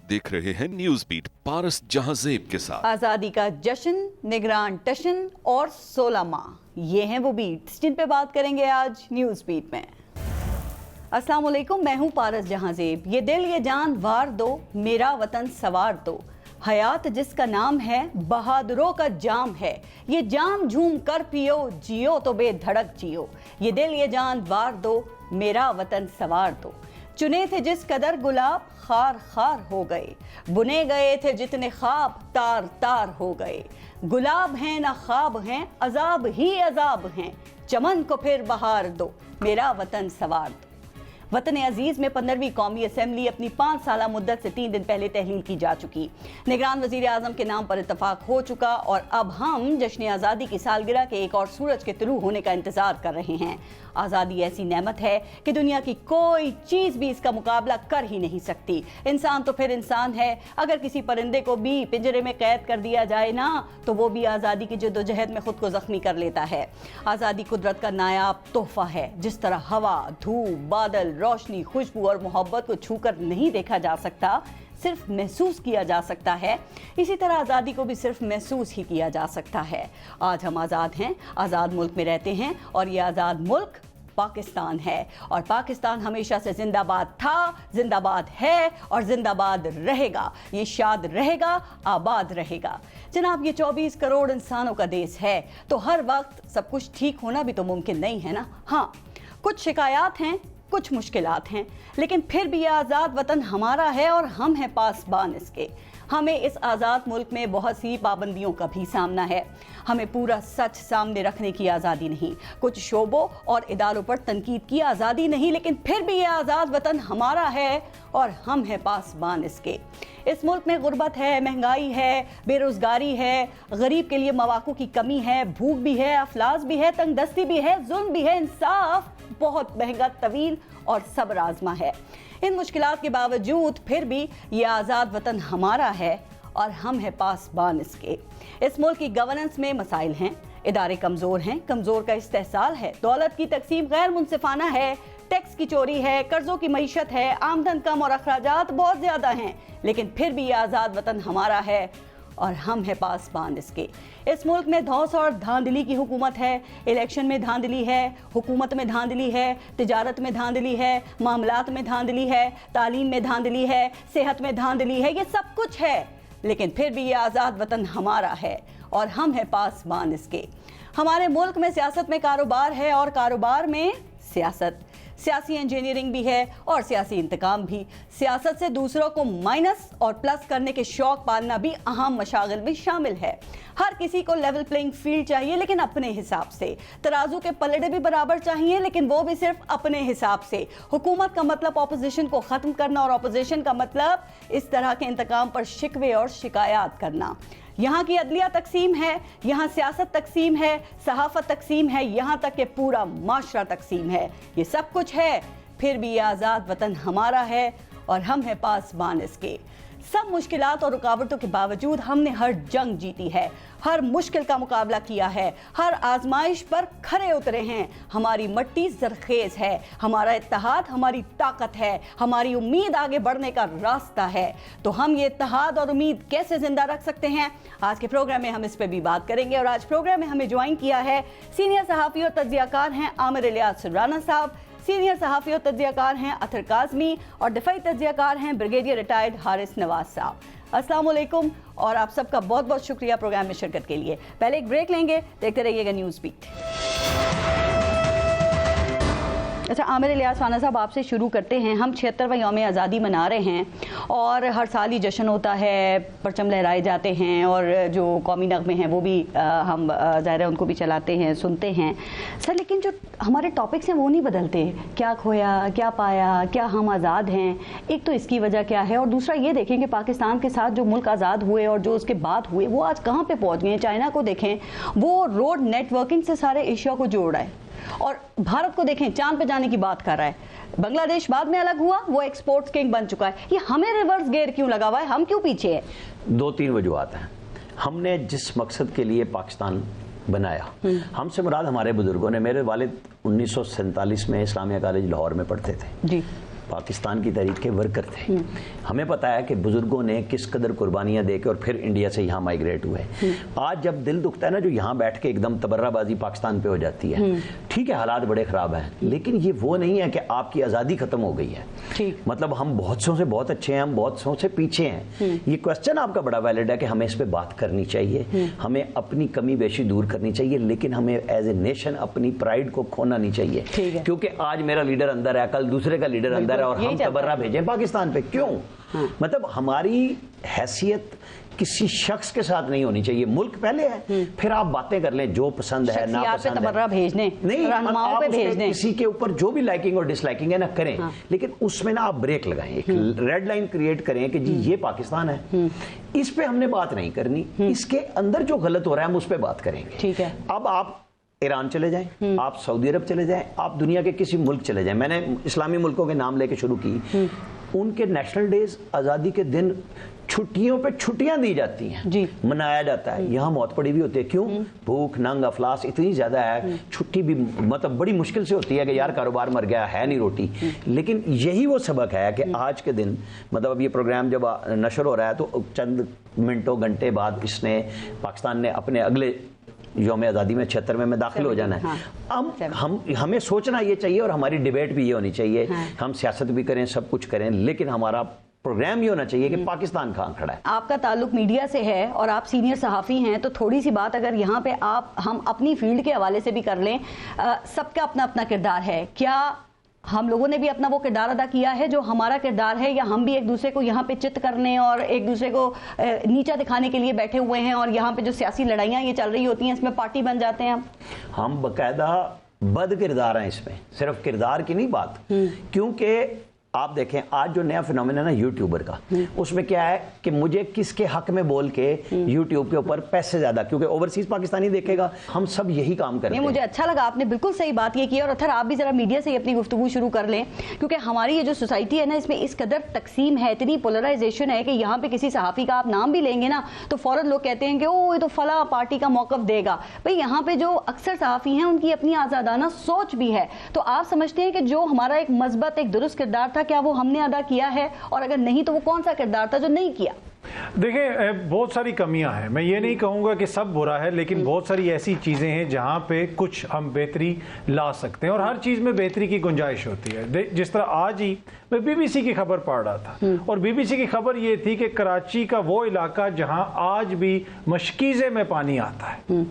देख रहे हैं न्यूज बीट पारस जहांजेब के साथ। आजादी का जश्न, निगरान टशन और 16 माह, ये हैं वो बीट्स जिन पे बात करेंगे आज न्यूज बीट में। अस्सलाम वालेकुम, मैं हूँ पारस जहांजेब। ये दिल ये जान वार दो, मेरा वतन सवार दो, हयात जिसका नाम है बहादुरों का जाम है, ये जाम झूम कर पियो, जियो तो बेधड़क जियो, ये दिल ये जान वार दो, मेरा वतन सवार दो। चुने थे जिस कदर गुलाब, खार खार हो गए, बुने गए थे जितने ख्वाब, तार तार हो गए। गुलाब हैं ना ख्वाब हैं, अजाब ही अजाब हैं, चमन को फिर बहार दो, मेरा वतन सवार दो। वतन अजीज़ में 15वीं कौमी असम्बली अपनी 5 साला मुद्दत से 3 दिन पहले तहलील की जा चुकी। निगरान वज़ीर आज़म के नाम पर इत्तफाक हो चुका और अब हम जश्न आज़ादी की सालगिरह के एक और सूरज के तुलू होने का इंतज़ार कर रहे हैं। आज़ादी ऐसी नेमत है कि दुनिया की कोई चीज़ भी इसका मुकाबला कर ही नहीं सकती। इंसान तो फिर इंसान है, अगर किसी परिंदे को भी पिंजरे में कैद कर दिया जाए ना, तो वो भी आज़ादी की जद्दोजहद में खुद को ज़ख्मी कर लेता है। आज़ादी कुदरत का नायाब तोहफा है। जिस तरह हवा, धूप, बादल, रोशनी, खुशबू और मोहब्बत को छूकर नहीं देखा जा सकता, सिर्फ महसूस किया जा सकता है, इसी तरह आज़ादी को भी सिर्फ महसूस ही किया जा सकता है। आज हम आज़ाद हैं, आज़ाद मुल्क में रहते हैं और ये आज़ाद मुल्क पाकिस्तान है। और पाकिस्तान हमेशा से जिंदाबाद था, जिंदाबाद है और जिंदाबाद रहेगा। ये शाद रहेगा, आबाद रहेगा। जनाब, ये 24 करोड़ इंसानों का देश है, तो हर वक्त सब कुछ ठीक होना भी तो मुमकिन नहीं है ना। हाँ, कुछ शिकायत हैं, कुछ मुश्किलात हैं, लेकिन फिर भी यह आज़ाद वतन हमारा है और हम हैं पासबान इसके। हमें इस आज़ाद मुल्क में बहुत सी पाबंदियों का भी सामना है। हमें पूरा सच सामने रखने की आज़ादी नहीं, कुछ शोबों और इदारों पर तनकीद की आज़ादी नहीं, लेकिन फिर भी यह आज़ाद वतन हमारा है और हम हैं पासबान इसके। इस मुल्क में गुर्बत है, महंगाई है, बेरोज़गारी है, गरीब के लिए मौक़ों की कमी है, भूख भी है, अफलास भी है, तंगदस्ती भी है, जुल्म भी है, इंसाफ बहुत महंगा, तवील और सब्र आज़मा है। इन मुश्किलात के बावजूद फिर भी ये आज़ाद वतन हमारा है और हम हैं पासबान इसके। इस मुल्क की गवर्नेंस में मसाइल हैं, इदारे कमज़ोर हैं, कमज़ोर का इस्तेहसाल है, दौलत की तकसीम गैर मुनसिफाना है, टैक्स की चोरी है, कर्जों की मईशत है, आमदन कम और अखराजात बहुत ज़्यादा हैं, लेकिन फिर भी ये आज़ाद वतन हमारा है और हम हैं पासबान इसके। इस मुल्क में धौंस और धांधली की हुकूमत है। इलेक्शन में धांधली है, हुकूमत में धांधली है, तिजारत में धांधली है, मामलात में धांधली है, तालीम में धांधली है, सेहत में धांधली है, ये सब कुछ है, लेकिन फिर भी ये आज़ाद वतन हमारा है और हम हैं पासबान इसके। हमारे मुल्क में सियासत में कारोबार है और कारोबार में सियासत, सियासी इंजीनियरिंग भी है और सियासी इंतकाम भी। सियासत से दूसरों को माइनस और प्लस करने के शौक पालना भी अहम मशागिल में शामिल है। हर किसी को लेवल प्लेइंग फील्ड चाहिए, लेकिन अपने हिसाब से। तराजू के पलड़े भी बराबर चाहिए, लेकिन वो भी सिर्फ अपने हिसाब से। हुकूमत का मतलब ऑपोजिशन को ख़त्म करना और ऑपोजिशन का मतलब इस तरह के इंतकाम पर शिकवे और शिकायत करना। यहाँ की अदलिया तकसीम है, यहाँ सियासत तकसीम है, सहाफ़त तकसीम है, यहाँ तक कि पूरा माशरा तकसीम है। ये सब कुछ है, फिर भी ये आज़ाद वतन हमारा है और हम हैं पासबान इसके। सब मुश्किलात और रुकावटों के बावजूद हमने हर जंग जीती है, हर मुश्किल का मुकाबला किया है, हर आजमाइश पर खरे उतरे हैं। हमारी मट्टी ज़रखेज़ है, हमारा इत्तेहाद हमारी ताकत है, हमारी उम्मीद आगे बढ़ने का रास्ता है। तो हम ये इत्तेहाद और उम्मीद कैसे ज़िंदा रख सकते हैं, आज के प्रोग्राम में हम इस पर भी बात करेंगे। और आज प्रोग्राम में हमें ज्वाइन किया है सीनियर सहाफ़ी और तज्ज़ियाकार हैं आमिर इलियास राना साहब, सीनियर सहाफ़ी और तज्ज़ियाकार हैं अतर काज़मी और दिफ़ाई तज्ज़ियाकार हैं ब्रिगेडियर रिटायर्ड हारिस नवाज साहब। अस्सलाम वालेकुम और आप सबका बहुत बहुत शुक्रिया प्रोग्राम में शिरकत के लिए। पहले एक ब्रेक लेंगे, देखते रहिएगा न्यूज़ बीट। अच्छा, आमिर इलियास राना साहब, आपसे शुरू करते हैं। हम 76वां यौम आज़ादी मना रहे हैं और हर साल ही जश्न होता है, परचम लहराए जाते हैं और जो कौमी नगमे हैं वो भी हम ज़ाहिर है उनको भी चलाते हैं, सुनते हैं सर, लेकिन जो हमारे टॉपिक्स हैं वो नहीं बदलते। क्या खोया, क्या पाया, क्या हम आज़ाद हैं, एक तो इसकी वजह क्या है, और दूसरा ये देखें कि पाकिस्तान के साथ जो मुल्क आज़ाद हुए और जो उसके बाद हुए वो आज कहाँ पर पहुँच गए हैं। चाइना को देखें, वो रोड नेटवर्किंग से सारे एशिया को जोड़ रहा है, और भारत को देखें चांद पे जाने की बात कर रहा है। बांग्लादेश बाद में अलग हुआ, वो एक्सपोर्ट्स किंग बन चुका है। ये हमें रिवर्स गियर क्यों लगा हुआ है, हम क्यों पीछे हैं? 2-3 वजूहात हैं। हमने जिस मकसद के लिए पाकिस्तान बनाया, हमसे मुराद हमारे बुजुर्गों ने, मेरे वालिद 1947 में इस्लामिया कॉलेज लाहौर में पढ़ते थे जी। पाकिस्तान की तहरीक के वर्कर थे। हमें पता है कि बुजुर्गों ने किस कदर कुर्बानियां देकर और फिर इंडिया से यहाँ माइग्रेट हुए। आज जब दिल दुखता है ना, जो यहाँ बैठ के एकदम तबर्राबाजी पाकिस्तान पे हो जाती है, ठीक है हालात बड़े ख़राब हैं, लेकिन ये वो नहीं है कि आपकी आज़ादी ख़त्म हो गई है। मतलब हम बहुत सौ से बहुत अच्छे हैं, हम बहुत सौ से पीछे हैं। ये क्वेश्चन आपका बड़ा वैलिड है कि हमें इस पर बात करनी चाहिए, हमें अपनी कमी बेशी दूर करनी चाहिए, लेकिन हमें एज ए नेशन अपनी प्राइड को खोना नहीं चाहिए। क्योंकि आज मेरा लीडर अंदर है, कल दूसरे का लीडर अंदर है और हम तबर्रा भेजें पाकिस्तान पे, क्यों? मतलब हमारी हैसियत किसी शख्स के साथ नहीं होनी चाहिए। मुल्क पहले है, फिर आप बातें कर लें जो पसंद है ना पसंद है, भेजने नहीं आप किसी के ऊपर जो भी लाइकिंग और डिसलाइकिंग है ना करें, लेकिन उसमें ना आप ब्रेक लगाएं, एक रेड लाइन क्रिएट करें कि जी ये पाकिस्तान है, इस पे हमने बात नहीं करनी, इसके अंदर जो गलत हो रहा है हम उस पर बात करेंगे। ठीक है। अब आप ईरान चले जाएं, आप सऊदी अरब चले जाएं, आप दुनिया के किसी मुल्क चले जाएं, मैंने इस्लामी मुल्कों के नाम लेके शुरू की, उनके नेशनल डेज आज़ादी के दिन छुट्टियों पे छुट्टियां दी जाती हैं जी, मनाया जाता है। यहाँ मौत पड़ी भी होती है, क्यों? भूख नंग अफलास इतनी ज्यादा है, छुट्टी भी मतलब बड़ी मुश्किल से होती है कि यार कारोबार मर गया है नहीं रोटी। लेकिन यही वो सबक है कि आज के दिन मतलब अब ये प्रोग्राम जब नशर हो रहा है तो चंद मिनटों घंटे बाद इसने पाकिस्तान ने अपने अगले यौम आज़ादी में 76 में दाखिल हो जाना है। हम हमें सोचना ये चाहिए और हमारी डिबेट भी ये होनी चाहिए, हम सियासत भी करें सब कुछ करें, लेकिन हमारा प्रोग्राम ये होना चाहिए कि पाकिस्तान कहाँ खड़ा है। आपका ताल्लुक मीडिया से है और आप सीनियर सहाफ़ी हैं, तो थोड़ी सी बात अगर यहाँ पे हम अपनी फील्ड के हवाले से भी कर लें। सबका अपना अपना किरदार है, क्या हम लोगों ने भी अपना वो किरदार अदा किया है जो हमारा किरदार है, या हम भी एक दूसरे को यहाँ पे चित करने और एक दूसरे को नीचा दिखाने के लिए बैठे हुए हैं, और यहाँ पे जो सियासी लड़ाइयाँ ये चल रही होती हैं इसमें पार्टी बन जाते हैं? हम बाकायदा बद किरदार हैं इसमें, सिर्फ किरदार की नहीं बात, क्योंकि आप देखें आज जो नया फिनोमेना है ना यूट्यूबर का, उसमें क्या है कि मुझे किसके हक में बोल के यूट्यूब के ऊपर पैसे ज्यादा, क्योंकि ओवरसीज पाकिस्तानी देखेगा, हम सब यही काम करते हैं। मुझे अच्छा लगा, आपने बिल्कुल सही बात ये की। और अथर आप भी जरा मीडिया से अपनी गुफ्तगू शुरू कर लें, क्योंकि हमारी ये जो सोसाइटी है ना इसमें इस कदर तकसीम है, इतनी पोलराइजेशन है कि यहाँ पे किसी सहाफ़ी का आप नाम भी लेंगे ना तो फौरन लोग कहते हैं कि ओ ये तो फला पार्टी का मौक़िफ़ देगा। भाई यहाँ पे जो अक्सर सहाफ़ी हैं उनकी अपनी आज़ादाना सोच भी है, तो आप समझते हैं कि जो हमारा एक मज़बत एक दुरुस्त किरदार था, क्या वो हमने अदा किया है, और अगर नहीं तो वो कौन सा किरदार था जो नहीं किया? देखिए बहुत सारी कमियां हैं, मैं ये नहीं कहूँगा कि सब बुरा है, लेकिन बहुत सारी ऐसी चीज़ें हैं जहाँ पे कुछ हम बेहतरी ला सकते हैं, और हर चीज़ में बेहतरी की गुंजाइश होती है। जिस तरह आज ही मैं बीबीसी की खबर पढ़ रहा था, और बीबीसी की खबर ये थी कि कराची का वो इलाका जहाँ आज भी मशकीज़े में पानी आता है,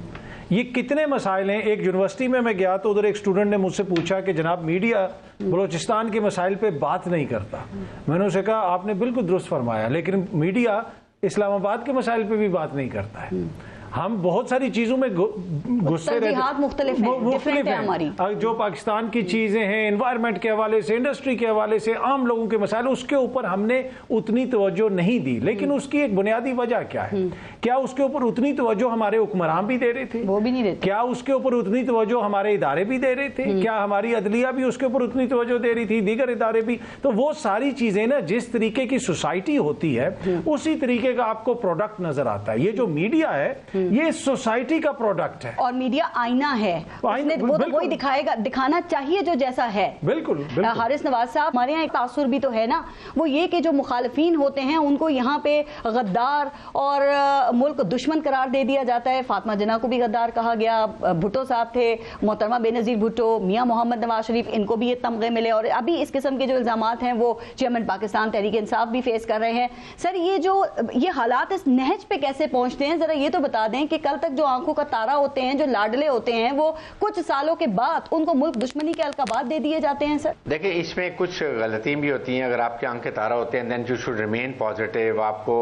ये कितने मसाइल हैं। एक यूनिवर्सिटी में मैं गया तो उधर एक स्टूडेंट ने मुझसे पूछा कि जनाब मीडिया बलूचिस्तान के मसाइल पे बात नहीं करता। मैंने उसे कहा आपने बिल्कुल दुरुस्त फरमाया, लेकिन मीडिया इस्लामाबाद के मसाइल पे भी बात नहीं करता है। हम बहुत सारी चीजों में गुस्से रहते हैं, मुख्तलिफ है हमारी। जो पाकिस्तान की चीजें हैं एनवायरनमेंट के हवाले से, इंडस्ट्री के हवाले से, आम लोगों के मसाइल, उसके ऊपर हमने उतनी तवज्जो नहीं दी। लेकिन उसकी एक बुनियादी वजह क्या है? क्या उसके ऊपर उतनी तवज्जो हमारे हुक्मरान भी दे रहे थे? वो भी नहीं देते। क्या उसके ऊपर उतनी तवज्जो हमारे इदारे भी दे रहे थे? क्या हमारी अदलिया भी उसके ऊपर उतनी तवज्जो दे रही थी, दीगर इदारे भी? तो वो सारी चीजें ना, जिस तरीके की सोसाइटी होती है उसी तरीके का आपको प्रोडक्ट नजर आता है। ये जो मीडिया है ये सोसाइटी का प्रोडक्ट है, और मीडिया आईना है, वो तो वही दिखाएगा, दिखाना चाहिए जो जैसा है। बिल्कुल, हारिस नवाज साहब, हमारे यहाँ एक तासुर भी तो है ना, वो ये कि जो मुखालिफिन होते हैं उनको यहाँ पे गद्दार और मुल्क दुश्मन करार दे दिया जाता है। फातिमा जना को भी गद्दार कहा गया, भुट्टो साहब थे, मोहतरमा बेनजीर भुट्टो, मियाँ मोहम्मद नवाज शरीफ, इनको भी ये तमगे मिले, और अभी इस किस्म के जो इल्जामात हैं वो चेयरमैन पाकिस्तान तहरीक इंसाफ भी फेस कर रहे हैं। सर ये हालात इस नहज पे कैसे पहुंचते हैं, जरा ये तो बता दें कि कल तक जो आंखों का तारा होते हैं, जो लाडले होते हैं, वो कुछ सालों के बाद उनको मुल्क दुश्मनी के अलकाबात दे दिए जाते हैं। सर देखिए इसमें कुछ गलतियां भी होती हैं। अगर आपके आंख के तारा होते हैं then you should remain positive. आपको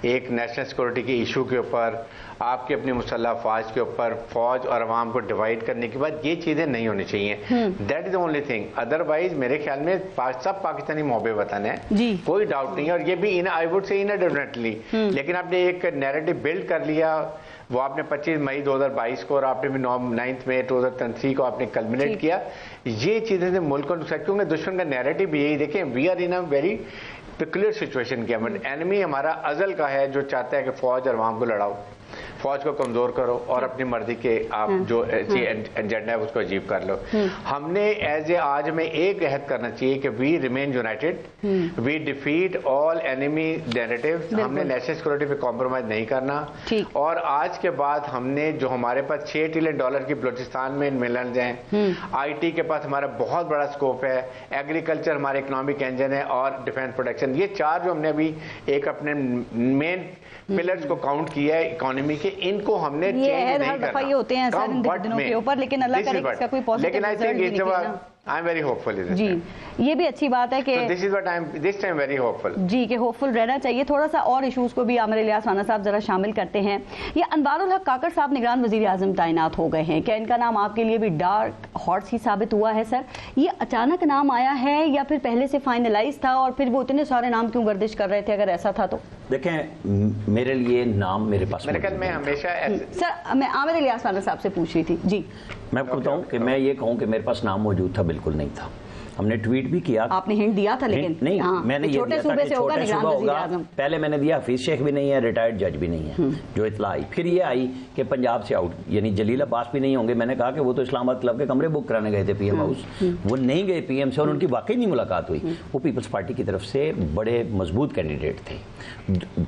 एक नेशनल सिक्योरिटी के इशू के ऊपर, आपके अपने मुसल्लह फौज के ऊपर, फौज और अवाम को डिवाइड करने के बाद ये चीजें नहीं होनी चाहिए। That is the only thing. Otherwise मेरे ख्याल में सब पाकिस्तानी मोहबे वतन है, कोई डाउट नहीं है, और ये भी इन आई वुड से इनडेफिनेटली। लेकिन आपने एक नैरेटिव बिल्ड कर लिया, वो आपने 25 मई 2022 को, और आपने भी 9 मई 2023 को आपने कल्मिनेट किया। ये चीजें से मुल्क को नुकसान, क्योंकि दुश्मन का नैरेटिव भी यही। देखें we are in a very peculiar situation. क्या एनिमी हमारा अजल का है जो चाहता है कि फौज और अवाम को लड़ाओ। फौज को कमजोर करो और अपनी मर्जी के आप जो एजेंडा है उसको अचीव कर लो। हमने एज ए आज में एक अहद करना चाहिए कि we remain united, we defeat all enemy narratives. हमने नेशनल सिक्योरिटी पे कॉम्प्रोमाइज नहीं करना। और आज के बाद हमने जो हमारे पास $6 ट्रिलियन की बलूचिस्तान में मिलने हैं, IT के पास हमारा बहुत बड़ा स्कोप है, एग्रीकल्चर हमारे इकोनॉमिक इंजन है और डिफेंस प्रोटेक्शन, ये 4 जो हमने अभी एक अपने मेन पिलर्स को काउंट किया है इकोनॉमी के, इनको हमने चेंज नहीं करना। ये होते हैं सर इन दिनों के ऊपर, लेकिन अल्लाह करे इसका कोई पॉजिटिव रिजल्ट भी निकले ना। आई एम वेरी होपफुल जी, ये भी अच्छी बात है कि this is what I am this time very hopeful जी, कि होपफुल रहना चाहिए। थोड़ा सा और इश्यूज को भी आमिर इलियास राना साहब जरा शामिल करते हैं। ये अनवारुल हक काकड़ साहब निगरान वजीर आजम तैनात हो गए हैं, क्या इनका नाम आपके लिए भी डार्क हॉर्स ही साबित हुआ है सर? ये अचानक नाम आया है या फिर पहले से फाइनलाइज था और फिर वो इतने सारे नाम क्यों गर्दिश कर रहे थे अगर ऐसा था तो? देखें, मेरे लिए नाम मेरे पास मेरे ख्याल में हमेशा सर, मैं आमिर इलियास राना साहब से पूछ रही थी। जी, मैं आपको बताऊं कि मैं ये कहूं कि मेरे पास नाम मौजूद था, बिल्कुल नहीं था। हमने ट्वीट भी किया, आपने हिंट दिया था, लेकिन नहीं, मैंने ये दिया था कि छोटे सूबा होगा। पहले मैंने दिया हफीज शेख भी नहीं है, रिटायर्ड जज भी नहीं है, जो इतला आई। फिर ये आई कि पंजाब से आउट, यानी जलील अब्बास भी नहीं होंगे। मैंने कहा कि वो तो इस्लामाबाद क्लब के कमरे बुक कराने गए थे PM हाउस, वो नहीं गए PM से और उनकी वाकई नहीं मुलाकात हुई। वो पीपल्स पार्टी की तरफ से बड़े मजबूत कैंडिडेट थे,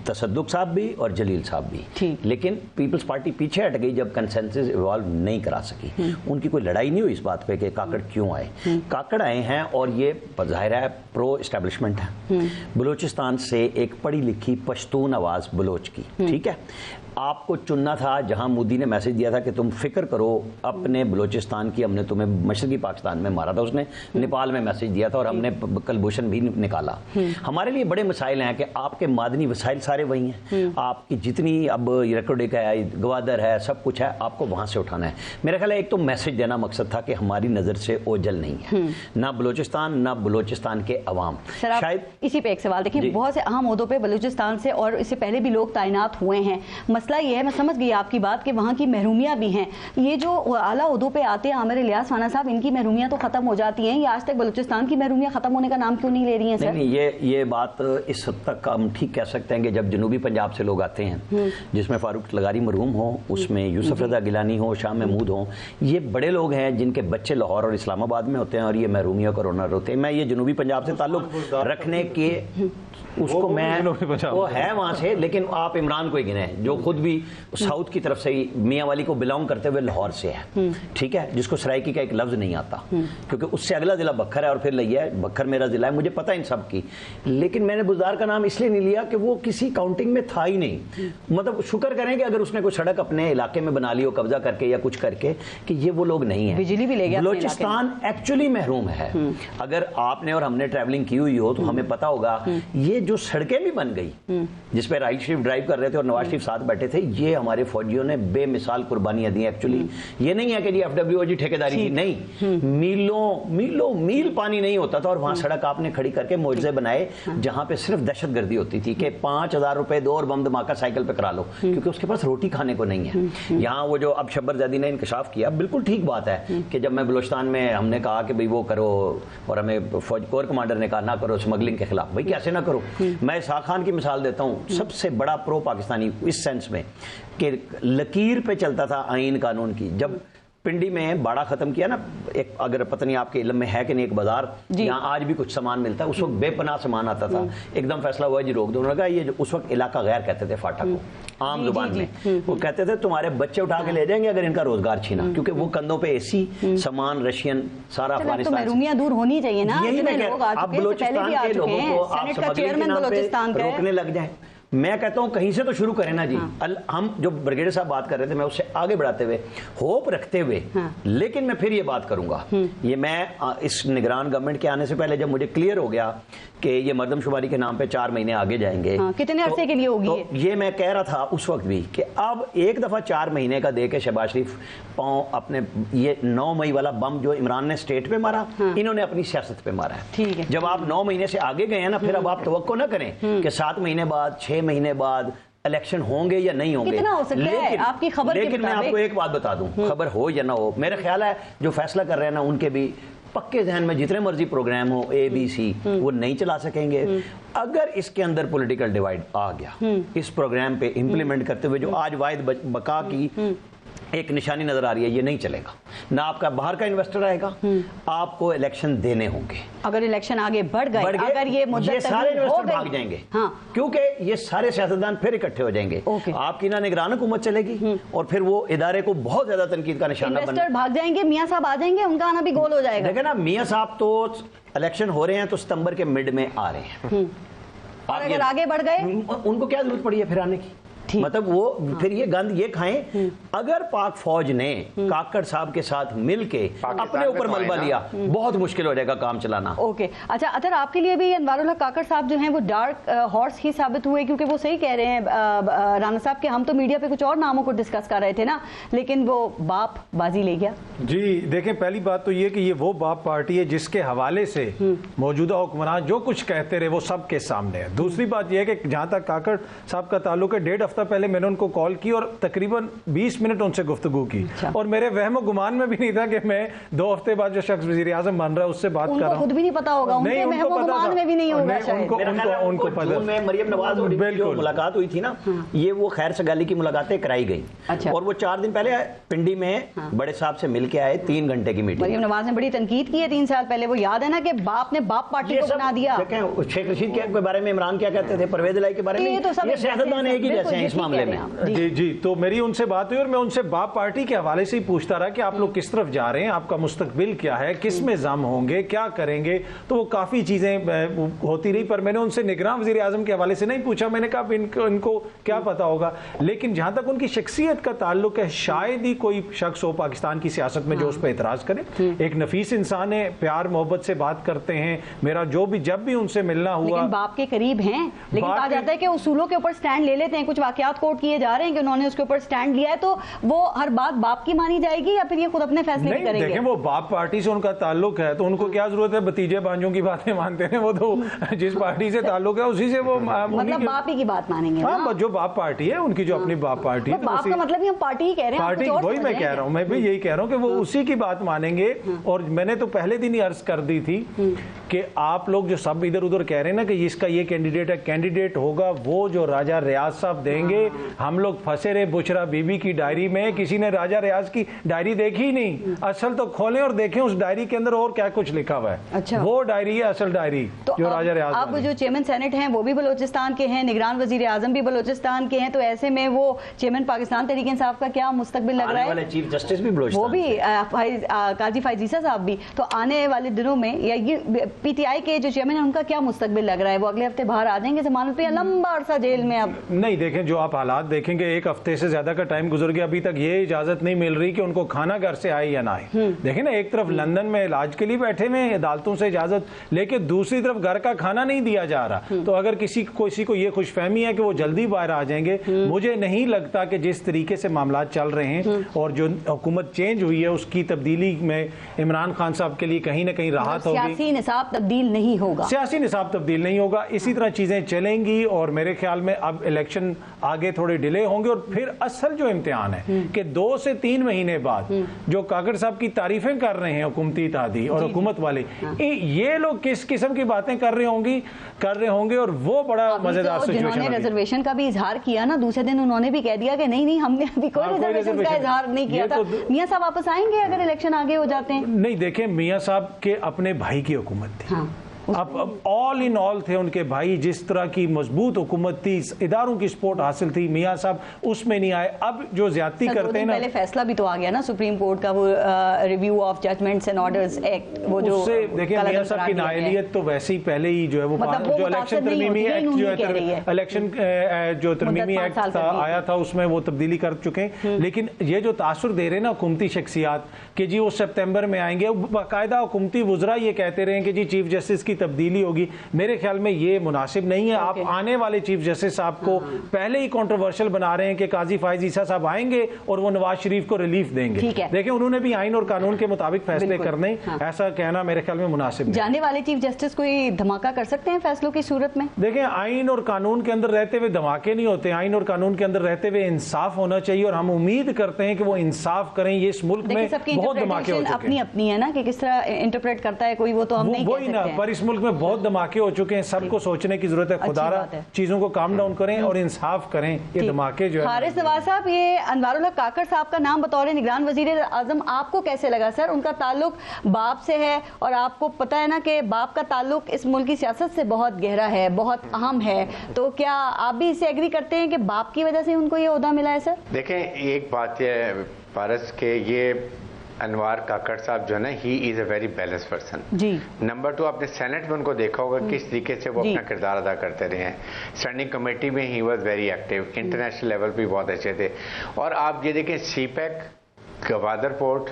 तसद्दुक साहब भी और जलील साहब भी, लेकिन पीपल्स पार्टी पीछे हट गई जब कंसेंसस इवॉल्व नहीं करा सकी। उनकी कोई लड़ाई नहीं हुई इस बात पे कि काकड़ क्यों आए। काकड़ आए हैं और ये जाहिर है प्रो एस्टेब्लिशमेंट है, बलूचिस्तान से एक पढ़ी लिखी पश्तून आवाज बलोच की, ठीक है। आपको चुनना था जहां मोदी ने मैसेज दिया था कि तुम फिक्र करो अपने बलूचिस्तान की, हमने तुम्हें मशरकी पाकिस्तान में मारा था, उसने नेपाल में मैसेज दिया था और हमने कलभूषण भी निकाला। हमारे लिए बड़े मसाइल हैं कि आपके मादनी वसाइल सारे वही हैं, आपकी जितनी अब रिकॉर्डिक है, गवादर है, सब कुछ है, आपको वहां से उठाना है। मेरा ख्याल है एक तो मैसेज देना मकसद था कि हमारी नजर से ओझल नहीं है ना बलूचिस्तान ना बलूचिस्तान के अवाम। शायद इसी पे एक सवाल देखिए, बहुत से अहम ओहदों पे बलूचिस्तान से और इससे पहले भी लोग तैनात हुए हैं। मसला ये है, मैं समझ गई आपकी बात कि वहाँ की महरूमियाँ भी हैं। ये जो आला ओहदों पे आते हैं आमिर इलियास राना साहब, इनकी महरूमियाँ तो खत्म हो जाती हैं, ये आज तक बलूचिस्तान की महरूमियाँ खत्म होने का नाम क्यों नहीं ले रही हैं सर? नहीं, ये बात इस हद तक हम ठीक कह सकते हैं कि जब जनूबी पंजाब से लोग आते हैं, जिसमें फारूक लगारी मरहूम हो, उसमें यूसुफ रजा गिलानी हो, शाह महमूद हो, ये बड़े लोग हैं जिनके बच्चे लाहौर और इस्लामाबाद में होते हैं और ये महरूमियों का रोना रोते हैं। मैं ये जनूबी पंजाब से ताल्लुक रखने के उसको मैं वो है वहां से, लेकिन आप इमरान को ही गिने जो खुद भी साउथ की तरफ से ही मियाँ वाली को बिलोंग करते हुए लाहौर से है, ठीक है, जिसको सराइकी का एक लफ्ज नहीं आता, क्योंकि उससे अगला जिला बखर है और फिर लिया है, बखर मेरा जिला है, मुझे पता है इन सब की। लेकिन मैंने बुज़दार का नाम इसलिए नहीं लिया कि वो किसी काउंटिंग में था ही नहीं। मतलब शुक्र करें कि अगर उसने कोई सड़क अपने इलाके में बना ली हो कब्जा करके या कुछ करके, कि ये वो लोग नहीं है। बिजली भी ले गया। बलूचिस्तान एक्चुअली महरूम है। अगर आपने और हमने ट्रैवलिंग की हुई हो तो हमें पता होगा, ये जो सड़कें भी बन गई जिसपे राइट शिफ्ट ड्राइव कर रहे थे और नवाज शरीफ साथ बैठे थे, ये हमारे फौजियों ने बेमिसाल कुर्बानियां दी। एक्चुअली ये नहीं है कि जी FWOG ठेकेदारी थी, नहीं, मीलों मील पानी नहीं होता था और वहां सड़क आपने खड़ी करके मोर्चे बनाए जहां पे सिर्फ दहशतगर्दी होती थी कि 5,000 रुपए दो और बम धमाका साइकिल पे करा लो, क्योंकि उसके पास रोटी खाने को नहीं है। यहाँ वो जो अब शब्बरज़ादी ने इंकशाफ किया, बिल्कुल ठीक बात है कि जब मैं बलूचिस्तान में हमने कहा कि भाई वो करो और हमें फौज कोर कमांडर ने कहा ना करो स्मगलिंग के खिलाफ, भाई कैसे ना करो। मैं इसाक खान की मिसाल देता हूँ, सबसे बड़ा प्रो पाकिस्तानी इस सेंस में कि लकीर पे चलता था आईन कानून की। जब पिंडी में बाड़ा खत्म किया ना, एक अगर पता नहीं आपके इल्म में है कि नहीं, एक बाजार यहाँ आज भी कुछ सामान मिलता है, उस वक्त बेपनाह सामान आता था, एकदम फैसला हुआ जी रोक दो। उन्होंने कहा ये उस वक्त इलाका गैर कहते थे फाटा को, आम जुबान में वो कहते थे तुम्हारे बच्चे उठा के ले जाएंगे अगर इनका रोजगार छीना, क्योंकि वो कंधों पे AC सामान रशियन सारा अफगानिस्तान दूर होनी चाहिए ना। यही मैं कह रहा हूं, आप बलूचिस्तान के लोगों को आप स्मगलिंग के नाम पे रोकने लग जाए। मैं कहता हूं कहीं से तो शुरू करें ना जी। हम जो ब्रिगेडियर साहब बात कर रहे थे, मैं उससे आगे बढ़ाते हुए होप रखते हुए, लेकिन मैं फिर ये बात करूंगा, ये मैं इस निगरान गवर्नमेंट के आने से पहले जब मुझे क्लियर हो गया कि ये मरदमशुमारी के नाम पे 4 महीने आगे जाएंगे, कितने अरसे के लिए होगी, तो ये मैं कह रहा था उस वक्त भी कि अब एक दफा 4 महीने का दे के शहबाज शरीफ पांव अपने ये 9 मई वाला बम जो इमरान ने स्टेट पे मारा, इन्होंने अपनी सियासत पे मारा है। ठीक है, जब आप 9 महीने से आगे गए हैं ना, फिर अब आप तवक्को ना करें कि 7 महीने बाद 6 महीने बाद इलेक्शन होंगे या नहीं होंगे। कितना हो सकता है आपकी खबर? लेकिन मैं आपको एक बात बता दूं, खबर हो या ना हो, मेरा ख्याल है जो फैसला कर रहे हैं ना उनके भी पक्के जहन में जितने मर्जी प्रोग्राम हो ABC वो नहीं चला सकेंगे। अगर इसके अंदर पॉलिटिकल डिवाइड आ गया इस प्रोग्राम पे इंप्लीमेंट करते हुए, जो आज वाहिद बका की एक निशानी नजर आ रही है, ये नहीं चलेगा। ना आपका बाहर का इन्वेस्टर आएगा, आपको इलेक्शन देने होंगे। अगर इलेक्शन आगे बढ़ गए, अगर ये सारे इन्वेस्टर भाग जाएंगे। हाँ। क्योंकि ये सारे सियासतदान फिर इकट्ठे हो जाएंगे। आपकी ना निगरान हुकूमत चलेगी और फिर वो इदारे को बहुत ज्यादा तनकीद का निशाना इन्वेस्टर भाग जाएंगे, मियां साहब आ जाएंगे, उनका आना भी गोल हो जाएगा। देखिए ना, मियां साहब तो इलेक्शन हो रहे हैं तो सितंबर के मिड में आ रहे हैं। और अगर आगे बढ़ गए, उनको क्या जरूरत पड़ी है फिर आने की? मतलब वो फिर ये गंद ये खाएं। अगर पाक फौज ने काकड़ साहब के साथ मिलके अपने ऊपर मलबा लिया, बहुत मुश्किल हो जाएगा काम चलाना। ओके, अच्छा अतर, आपके लिए भी अनवारुल हक काकड़ साहब जो हैं वो डार्क हॉर्स ही साबित हुए, क्योंकि वो सही कह रहे हैं राना साहब के, हम तो मीडिया पे कुछ और नामों को डिस्कस कर रहे थे ना, लेकिन वो बाप बाजी ले गया। जी देखें, पहली बात तो ये कि ये वो बाप पार्टी है जिसके हवाले से मौजूदा हुक्मरान जो कुछ कहते रहे वो सबके सामने है। दूसरी बात यह है कि जहां तक काकड़ साहब का ताल्लुक है, 1.5 हफ्ता पहले मैंने उनको कॉल की और तकरीबन 20 मिनट उनसे गुफ्तगू की। और मेरे वहम गुमान में भी नहीं था कि मैं 2 हफ्ते बाद जो शख्स वजीर आजम बन रहा है उससे बात कर रहा हूं। खुद भी नहीं पता होगा, उनके वहम गुमान में भी नहीं होगा शायद। उनको पता, मरियम नवाज जो मुलाकात हुई थी ना, ये वो खैर सगाली की मुलाकातें कराई गई। और वो 4 दिन पहले पिंडी में बड़े साहब से मिलके आए, 3 घंटे की मीटिंग। मरियम नवाज ने बड़ी तनकीद की है 3 साल पहले, वो याद है ना कि बाप ने बाप पार्टी को बना दिया। शेख रशीद के बारे में इमरान क्या कहते थे, परवेज इलाही के बारे में, ये सियासतदान एक ही जैसे हैं इस मामले में। जी जी, तो मेरी उनसे बात हुई और मैं उनसे बाप पार्टी के हवाले से ही पूछता रहा कि आप लोग किस तरफ जा रहे हैं, आपका मुस्तकबिल क्या है, किस में जम होंगे, क्या करेंगे। तो वो काफी चीजें होती रही, पर मैंने उनसे निगरान वजीर आजम के हवाले से नहीं पूछा। मैंने कहा इनको क्या पता होगा। लेकिन जहां तक उनकी शख्सियत का ताल्लुक है, शायद ही कोई शख्स हो पाकिस्तान की सियासत में जो उस पर एतराज करे। एक नफीस इंसान है, प्यार मोहब्बत से बात करते हैं। मेरा जब भी उनसे मिलना हुआ, लेकिन बाप के करीब हैं, लेकिन कहा जाता है कि उसूलों के ऊपर स्टैंड ले लेते हैं। कुछ वाकयात कोट किए जा रहे हैं कि उन्होंने उसके ऊपर स्टैंड लिया है, तो वो हर बात बाप की मानी जाएगी या फिर ये खुद अपने फैसले नहीं करेंगे? देखें, वो बाप पार्टी से उनका ताल्लुक है तो उनको क्या जरूरत है भतीजे भांजों की बातें मानते हैं। वो तो जिस पार्टी से ताल्लुक है उसी से वो मतलब बाप ही की बात मानेंगे। हाँ, जो बाप पार्टी है उनकी, जो अपनी बाप पार्टी है, बाप का मतलब हम पार्टी ही कह रहे हैं, पार्टी वही मैं कह रहा हूँ, मैं भी यही कह रहा हूँ कि वो उसी की बात मानेंगे। और मैंने तो पहले दिन ही अर्ज कर दी थी कि आप लोग जो सब इधर उधर कह रहे हैं ना कि इसका ये कैंडिडेट है, कैंडिडेट होगा वो जो राजा रियाज साहब देंगे। हम लोग फंसे रहे बुशरा बीबी की डायरी में, किसी ने राजा रियाज की डायरी देखी ही नहीं। असल तो खोलें और देखें उस डायरी के अंदर और क्या कुछ लिखा हुआ है। अच्छा। वो डायरी है असल डायरी, तो जो राजा रियाज। अब जो चेयरमैन सेनेट हैं वो भी बलोचिस्तान के हैं, निगरान वजीर आजम भी बलोचिस्तान के हैं, तो ऐसे में वो चेयरमैन पाकिस्तान तहरीक इंसाफ का क्या मुस्तकबिल लग रहा है? चीफ जस्टिस भी बलोचिस्तान, वो भी काजी फायजीसा साहब भी। तो आने वाले दिनों में या ये PTI के जो चेयरमैन है उनका क्या मुस्तकबिल लग रहा है? वो अगले हफ्ते बाहर आ जाएंगे जमानत पे या लंबा अरसा जेल में? अब नहीं, देखें जो आप हालात देखेंगे, 1 हफ्ते से ज्यादा का टाइम गुजर गया, अभी तक ये इजाजत नहीं मिल रही कि उनको खाना घर से आए या ना आए। देखें ना, एक तरफ लंदन में इलाज के लिए बैठे हुए अदालतों से इजाजत लेके, दूसरी तरफ घर का खाना नहीं दिया जा रहा। तो अगर किसी को ये खुशफहमी है कि वो जल्दी बाहर आ जाएंगे, मुझे नहीं लगता कि जिस तरीके से मामला चल रहे हैं और जो हुकूमत चेंज हुई है उसकी तब्दीली में इमरान खान साहब के लिए कहीं ना कहीं राहत होगी। सियासी निसाब तब्दील नहीं होगा, सियासी निसाब तब्दील नहीं होगा, इसी तरह चीजें चलेंगी। और मेरे ख्याल में अब इलेक्शन आगे थोड़े डिले होंगे और फिर असल जो इम्तिहान है कि 2 से 3 महीने बाद जो काकड़ साहब की तारीफें कर रहे हैं हुकूमती इत्तेहादी और हुकूमत वाले, ये लोग किस किस्म की बातें कर रहे होंगे और वो बड़ा मजेदार सिचुएशन। जिन्होंने रिजर्वेशन का भी इजहार किया ना, दूसरे दिन उन्होंने भी कह दिया कि नहीं हमने अभी कोई रिजर्वेशन का इजहार नहीं किया था। मियां साहब वापस आएंगे अगर इलेक्शन आगे हो जाते हैं? नहीं, देखें, मियां साहब के अपने भाई की हुकूमत थी। अब ऑल इन ऑल थे उनके भाई, जिस तरह की मजबूत हुकूमत थी, इदारों की सपोर्ट हासिल थी, मियां साहब उसमें नहीं आए। अब जो ज्यादती करते हैं ना, पहले फैसला भी तो आ गया ना सुप्रीम कोर्ट का, वो review of judgments and orders act, वो जो उससे देखिए मियां साहब की नाअहलियत तो वैसे ही पहले ही जो है वो जो इलेक्शन तरमीमी एक्ट जो है, इलेक्शन जो तरमीमी एक्ट आया था उसमें वो तब्दीली कर चुके हैं। लेकिन ये जो तासुर दे रहे हैं ना हुकूमती शख्सियात कि जी वो सितंबर में आएंगे, बाकायदा हुकूमती वुज़रा ये कहते रहे कि जी चीफ जस्टिस की तब्दीली होगी, मेरे ख्याल में ये मुनासिब नहीं है। आप आने वाले चीफ जस्टिस साहब को पहले ही कंट्रोवर्शियल बना रहे हैं कि काजी फायज ईसा साहब आएंगे और वो नवाज शरीफ को रिलीफ देंगे। देखिए, उन्होंने भी आइन और कानून के मुताबिक फैसले करने, ऐसा कहना मेरे ख्याल में मुनासिब नहीं। जाने वाले चीफ जस्टिस कोई धमाका कर सकते हैं फैसलों की सूरत में? देखें, आइन और कानून के अंदर रहते हुए धमाके नहीं होते, आइन और कानून के अंदर रहते हुए इंसाफ होना चाहिए और हम उम्मीद करते हैं कि वो इंसाफ करें। ये इस मुल्क में बहुत धमाके हो चुके हैं, अपनी अपनी है ना कि किस तरह इंटरप्रेट करता है कोई, वो तो हम नहीं कह सकते हैं। पर इस मुल्क में बहुत धमाके हो चुके हैं, सबको सोचने की जरूरत है। खुदारा चीजों को काम डाउन करें और इंसाफ करें। ये धमाके जो है। हारिस नवाज साहब, ये अनवारुल हक काकड़ साहब का नाम बतौर निगरान वजीर आजम आपको कैसे लगा सर? उनका ताल्लुक बाप से है और आपको पता है ना कि बाप का ताल्लुक इस मुल्क की सियासत से बहुत गहरा है, बहुत अहम है, तो क्या आप भी इससे एग्री करते हैं कि बाप की वजह से उनको ये ओहदा मिला है सर? देखें, एक बात है पारस के, ये अनवार काकड़ साहब जो है ना, he is a very balance person जी। नंबर 2, आपने सेनेट में उनको देखा होगा किस तरीके से वो अपना किरदार अदा करते रहे हैं। स्टैंडिंग कमेटी में he was very active, international level पे बहुत अच्छे थे। और आप ये देखें, सीपैक, गवादर पोर्ट,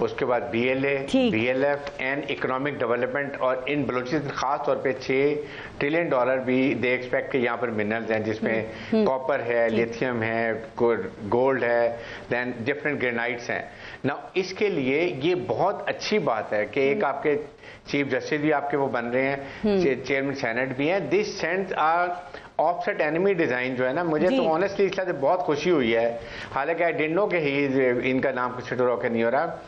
उसके बाद BLA, BLF and economic development, और इन बलूचिस्तान खास तौर पे $6 ट्रिलियन भी दे एक्सपेक्ट कि यहाँ पर मिनरल्स हैं, जिसमें कॉपर है, लिथियम है, गोल्ड है, देन डिफरेंट ग्रेनाइट्स हैं ना। इसके लिए ये बहुत अच्छी बात है कि एक आपके चीफ जस्टिस भी आपके वो बन रहे हैं, चेयरमैन सेनेट भी हैं। This sense are offset enemy design जो है ना, मुझे तो ऑनेस्टली इसलिए बहुत खुशी हुई है। हालांकि आई डिडंट नो कि ही इनका नाम कुछ रोके नहीं हो रहा,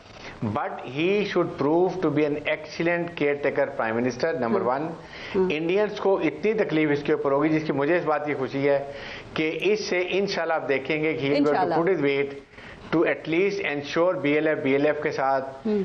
but he should prove to be an excellent caretaker prime minister, number 1। Indians को इतनी तकलीफ इसके ऊपर होगी, जिसकी मुझे इस बात की खुशी है कि इससे इंशाल्लाह आप देखेंगे कि he is going to put his weight to at least ensure BLF के साथ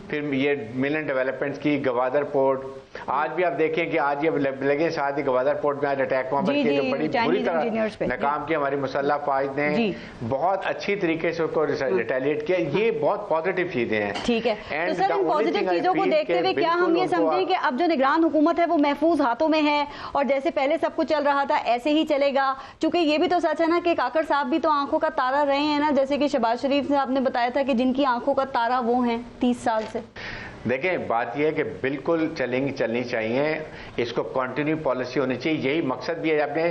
फिर ये मिलन डेवलपमेंट्स की, गवादर पोर्ट, आज भी आप देखें कि आज ये लगे साथ ही गवादर पोर्ट में आज अटैक वहां पर किया, जो बड़ी बुरी तरह नाकाम किया हमारी मुसल्लह फौज ने, बहुत अच्छी तरीके से उसको रिटेलिएट किया। ये बहुत पॉजिटिव चीजें हैं। ठीक है, तो सर इन पॉजिटिव चीजों को देखते हुए क्या हम ये समझें कि अब जो निगरान हुकूमत है वो महफूज हाथों में है और जैसे पहले सब कुछ चल रहा था ऐसे ही चलेगा? चूंकि ये भी तो सच है ना कि काकड़ साहब भी तो आंखों का तारा रहे हैं ना, जैसे कि शहबाज शरीफ साहब ने बताया था कि जिनकी आंखों का तारा वो हैं 30 साल से। देखें, बात यह है कि बिल्कुल चलनी चाहिए, इसको कंटिन्यू पॉलिसी होनी चाहिए। यही मकसद भी है, आपने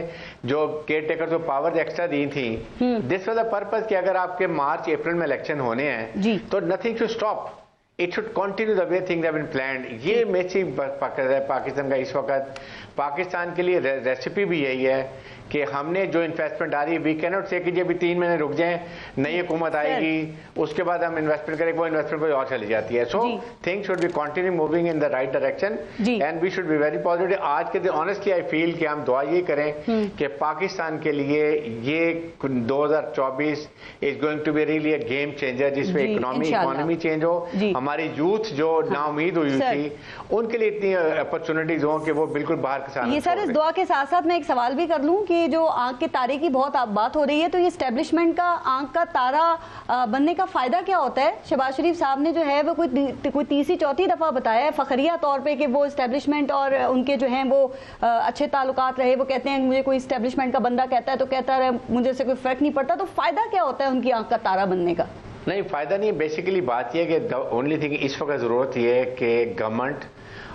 जो केयर टेकर को पावर एक्स्ट्रा दी थी, दिस वाज द पर्पस कि अगर आपके मार्च अप्रैल में इलेक्शन होने हैं तो nothing to stop, it should continue the way things have been planned. ये मैसेज पाकिस्तान का इस वक्त, पाकिस्तान के लिए रेसिपी भी यही है कि हमने जो इन्वेस्टमेंट आ रही है, वी कैन नॉट से कि जी अभी 3 महीने रुक जाएं, नई हुकूमत आएगी, उसके बाद हम इन्वेस्टमेंट करें, वो इन्वेस्टमेंट कोई और चली जाती है। So things should be continue moving in the right direction and we should be very positive. आज के दिन ऑनेस्टली आई फील कि हम दुआ ये करें कि पाकिस्तान के लिए ये 2024 is going to be really a game changer, जिसमें इकोनॉमी चेंज हो, हमारी यूथ जो नाउमीद हुई थी उनके लिए इतनी अपॉर्चुनिटीज हो कि वो बिल्कुल बाहर के साथ। ये सर, इस दुआ के साथ साथ मैं एक सवाल भी कर लूं कि जो आंख के तारे की बहुत बात हो रही है, तो ये एस्टेब्लिशमेंट का आंख का तारा बनने का फायदा क्या होता है? शहबाज शरीफ साहब ने जो है वो कोई तीसरी चौथी दफा बताया है फखरिया तौर पे कि वो एस्टेब्लिशमेंट और उनके जो हैं वो अच्छे ताल्लुकात रहे। वो कहते हैं मुझे कोई एस्टेब्लिशमेंट का बंदा कहता है तो कहता रहे, मुझे से कोई फर्क नहीं पड़ता। तो फायदा क्या होता है उनकी आंख का तारा बनने का? नहीं, फायदा नहीं। बेसिकली बात यह है कि ओनली थिंग इस वक्त जरूरत यह है कि गवर्नमेंट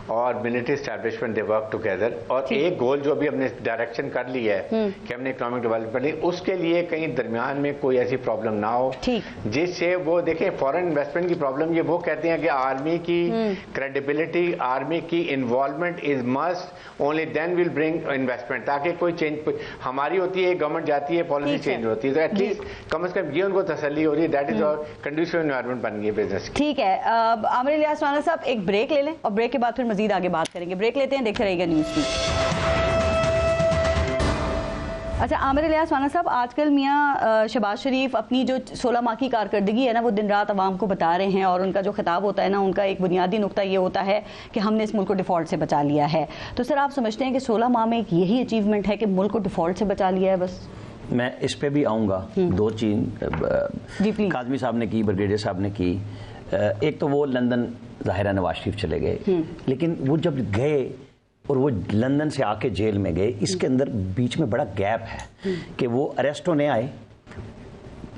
और military establishment they work together, और एक गोल जो अभी हमने डायरेक्शन कर ली है कि हमने इकोनॉमिक डेवलपमेंट ली, उसके लिए कहीं दरमियान में कोई ऐसी प्रॉब्लम ना हो जिससे वो देखें फॉरेन इन्वेस्टमेंट की प्रॉब्लम। ये वो कहते हैं कि आर्मी की क्रेडिबिलिटी, आर्मी की involvement is must, only then will bring investment, ताकि कोई चेंज हमारी होती है, गवर्नमेंट जाती है, पॉलिसी चेंज होती है, तो एटलीस्ट कम से कम ये उनको तसल्ली हो रही है। दैट इज और कंडीसिव एनवायरनमेंट बन गई बिजनेस की। ठीक है, आमिर इलियास राना साहब एक ब्रेक ले लें और ब्रेक के बाद फिर मजीद आगे बात करेंगे। ब्रेक लेते हैं, देखते रहिएगा न्यूज़ फीड। अच्छा आमिर इलियास राना साहब, आजकल मियाँ शहबाज शरीफ अपनी जो 16 माह की कारकर्दगी है ना, वो दिन रात आवाम को बता रहे हैं, और उनका जो खिताब होता है ना, उनका एक बुनियादी नुक्ता ये होता है कि हमने इस मुल्क को डिफॉल्ट से बचा लिया है। तो सर आप समझते हैं कि 16 माह में एक यही अचीवमेंट है कि मुल्क को डिफॉल्ट से बचा लिया है बस? मैं इस पे भी आऊँगा। 2 चीज़ काज़मी साहब ने की, ब्रिगेडियर साहब ने की। एक तो वो लंदन ज़ाहिरा नवाज शरीफ चले गए, लेकिन वो जब गए और वो लंदन से आके जेल में गए, इसके अंदर बीच में बड़ा गैप है कि वो अरेस्ट होने आए,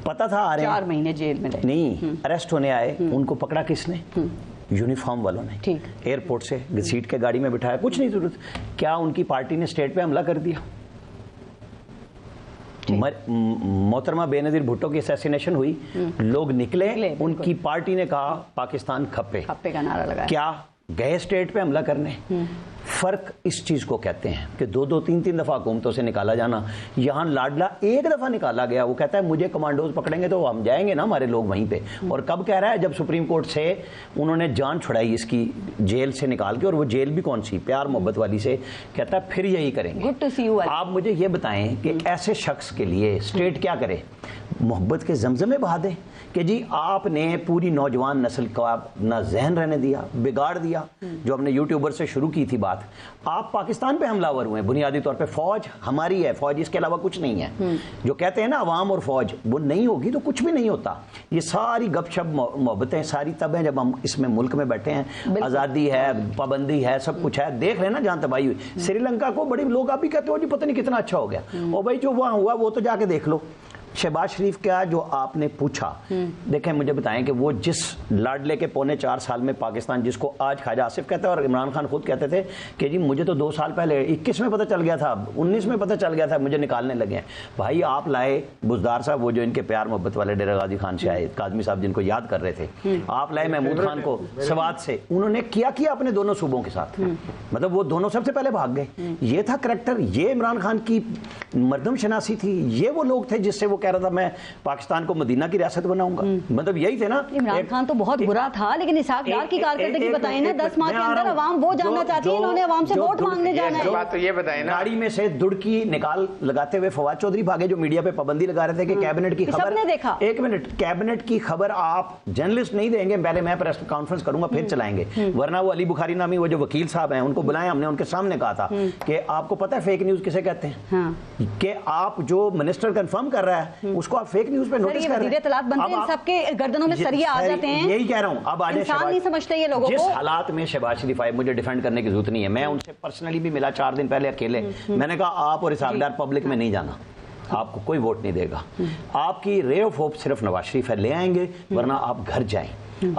पता था आ रहे हैं, 4 महीने जेल में रहे, नहीं अरेस्ट होने आए, उनको पकड़ा किसने? यूनिफॉर्म वालों ने ठीक। एयरपोर्ट से घसीट के गाड़ी में बिठाया, कुछ नहीं जरूरत। क्या उनकी पार्टी ने स्टेट पे हमला कर दिया? मोहतरमा बेनजीर भुट्टो की असैसिनेशन हुई, लोग निकले, उनकी पार्टी ने कहा पाकिस्तान खप्पे का नारा लगाया। क्या गए स्टेट पे हमला करने? फर्क इस चीज को कहते हैं कि 2-2, 3-3 दफा हुकूमतों से निकाला जाना। यहां लाडला एक दफा निकाला गया, वो कहता है मुझे कमांडोज पकड़ेंगे तो हम जाएंगे ना हमारे लोग वहीं पे। और कब कह रहा है? जब सुप्रीम कोर्ट से उन्होंने जान छुड़ाई इसकी जेल से निकाल के, और वो जेल भी कौन सी, प्यार मोहब्बत वाली से, कहता है फिर यही करेंगे। Good to see you. आप मुझे ये बताएं कि ऐसे शख्स के लिए स्टेट क्या करे? मोहब्बत के जमजमे बहा दे कि जी आपने पूरी नौजवान नस्ल का ना जहन रहने दिया, बिगाड़ दिया। जो हमने यूट्यूबर से शुरू की थी बात, आप पाकिस्तान पे हमलावर हुए बुनियादी तौर पे। फौज हमारी है, फौज इसके अलावा कुछ नहीं है। जो कहते हैं ना अवाम और फौज, वो नहीं होगी तो कुछ भी नहीं होता। ये सारी गपशप मोहब्बतें सारी तब हैं जब हम इसमें मुल्क में बैठे हैं। आज़ादी है, पाबंदी है, सब कुछ है। देख रहे हैं ना जहाँ तबाही हुई श्रीलंका को, बड़े लोग आप भी कहते हो जी पता नहीं कितना अच्छा हो गया। और भाई जो वहाँ हुआ वो तो जाके देख लो। शहबाज शरीफ का जो आपने पूछा, देखें मुझे बताएं कि वो जिस लाडले के 4.25 साल में पाकिस्तान, जिसको आज ख्वाजा आसिफ कहते हैं और इमरान खान खुद कहते थे कि जी मुझे तो 2 साल पहले 21 में पता चल गया था, 19 में पता चल गया था, मुझे निकालने लगे हैं। भाई आप लाए बुजदार साहब, वो जो इनके प्यार मोहब्बत वाले डेरा गाजी खान से आए, काजमी साहब जिनको याद कर रहे थे, आप लाए महमूद खान को सवात से। उन्होंने किया अपने दोनों सूबों के साथ, मतलब वो दोनों सबसे पहले भाग गए। ये था करैक्टर, ये इमरान खान की मर्दम शनासी थी। ये वो लोग थे जिससे वो कह रहा था मैं पाकिस्तान को मदीना की रियासत बनाऊंगा। मतलब यही थे ना। इमरान खान तो बहुत बुरा था, लेकिन इसहाक डार की कारकर्दगी बताइए ना। 10 माह के अंदर अवाम वो जानना चाहती है, इन्होंने अवाम से वोट मांगने जाना है। बात तो ये बताइए ना, गाड़ी में से दुड़की निकाल लगाते हुए फवाद चौधरी भागे, जो मीडिया पे पाबंदी लगा रहे थे कि कैबिनेट की खबर। सबने देखा। एक मिनट, कैबिनेट की खबर आप जर्नलिस्ट नहीं देंगे, पहले मैं प्रेस कॉन्फ्रेंस करूंगा फिर चलाएंगे। वरना वो अली बुखारी नामी वो जो वकील साहब हैं उनको बुलाया हमने, उनके सामने कहा था कि आपको पता है फेक न्यूज किसे कहते हैं, कि आप जो मिनिस्टर कंफर्म कर रहा है उसको आप फेक न्यूज पे नोटिस कर रहे हैं। तलाक बनते हैं, सबके गर्दनों में सरिया आ जाते हैं। यही कह रहा हूं। अब आज इंसान नहीं समझते ये लोगों को। जिस हालात में शहबाज शरीफ आए, मुझे डिफेंड करने की जरूरत नहीं है। मैं उनसे पर्सनली भी मिला 4 दिन पहले अकेले। मैंने कहा आप और इसहाक डार पब्लिक में नहीं जाना, आपको कोई वोट नहीं देगा। आपकी रे ऑफ होप सिर्फ नवाज शरीफ है, ले आएंगे, वरना आप घर जाएं।